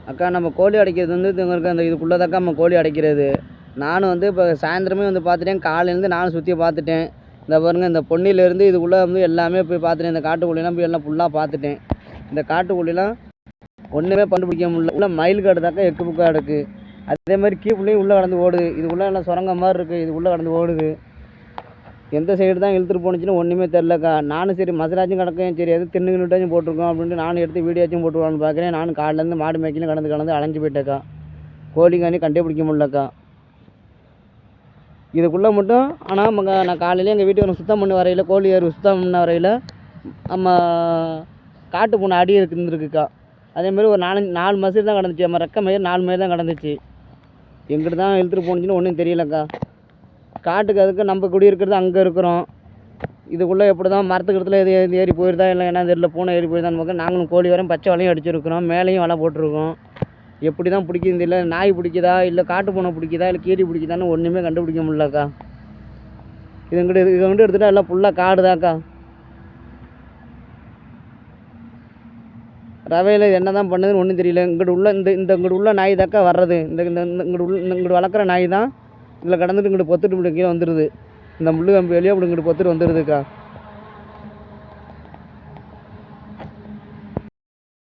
அக்கா நம்ம கோழி அடைக்கிறது வந்து இவங்களுக்கு அந்த இதுக்குள்ளதாக்கா நம்ம கோழி அடைக்கிறது. நானும் வந்து இப்போ சாயந்தரமே வந்து பார்த்துட்டேன். காலையிலேருந்து நானும் சுற்றி பார்த்துட்டேன். இந்த பாருங்க இந்த பொன்னிலேருந்து இதுக்குள்ளே வந்து எல்லாமே போய் பார்த்துட்டேன். இந்த காட்டுக்குள்ளெல்லாம் போய் எல்லாம் ஃபுல்லாக பார்த்துட்டேன். இந்த காட்டுக்குள்ளெல்லாம் ஒன்றுமே கண்டுபிடிக்க முடியல. உள்ள மயில் காடு தாக்கா எக்கு புக்கா இருக்குது. அதே மாதிரி கீப்புள்ளையும் உள்ளே கடந்து ஓடுது. இதுக்குள்ளே எல்லாம் சுரங்க மாதிரி இருக்குது. இதுக்குள்ளே கடந்து ஓடுது. எந்த சைடு தான் இழுத்துட்டு போணுச்சுன்னு ஒன்றுமே தெரிலக்கா. நானும் சரி மசராச்சும் கிடக்கும், சரி எது தின்னுக்கிட்டாச்சும் போட்டிருக்கோம் அப்படின்ட்டு நானும் எடுத்து வீடியோச்சும் போட்டுருவான்னு பார்க்குறேன். நானும் காலையிலேருந்து மாடு மேய்க்கலும் கடந்து அலைஞ்சு போயிட்டேக்கா. கோழிக்காண்டி கண்டுபிடிக்க முடியலக்கா. இதுக்குள்ளே மட்டும் ஆனால் நான் காலையிலே எங்கள் வீட்டுக்கு சுத்தம் பண்ண வரையில், கோழி ஏறு சுத்தம் பண்ண வரையில் நம்ம காட்டு பூனை அடி இருந்துருக்குக்கா. அதேமாதிரி ஒரு 4 மசூர் தான் கிடந்துச்சு. நம்ம ரெக்க மயிர் 4 மயிர் தான் கிடந்துச்சு. எங்கிட்ட தான் இழுத்துட்டு போணுச்சுன்னு ஒன்றும் தெரியலக்கா. காட்டுக்கு அதுக்கு நம்ம குடி இருக்கிறது அங்கே இருக்கிறோம். இதுக்குள்ளே எப்படி தான் மரத்துக்கிறதுல எது ஏறி போயிருந்தா இல்லை என்ன தெரியல, பூனை ஏறி போயிருந்தான்னு பார்க்க நாங்களும் கோழி வரையும் பச்சை வலையும் அடிச்சிருக்கிறோம். மேலேயும் வலை போட்டிருக்கோம். எப்படி தான் பிடிக்குது இல்லை, நாய் பிடிக்குதா இல்லை காட்டு பூனை பிடிக்குதா இல்லை கீரி பிடிக்குதான்னு ஒன்றுமே கண்டுபிடிக்க முடியலக்கா. இது வந்து எடுத்துகிட்டா எல்லாம் ஃபுல்லாக காடுதாக்கா. ரவையில் என்ன தான் பண்ணுதுன்னு ஒன்றும் தெரியல. இங்கிட்டு உள்ள இங்கிட்டு உள்ள நாய் தாக்கா வர்றது. இங்கிட்டு வளர்க்குற நாய் தான் இதில் கடந்துட்டு இங்கிட்டு பொத்துட்டு இப்படி கீழே வந்துடுது. இந்த முள்ளு கம்பி வெளியே அப்படி இங்கிட்டு பொத்துட்டு வந்துடுதுக்கா.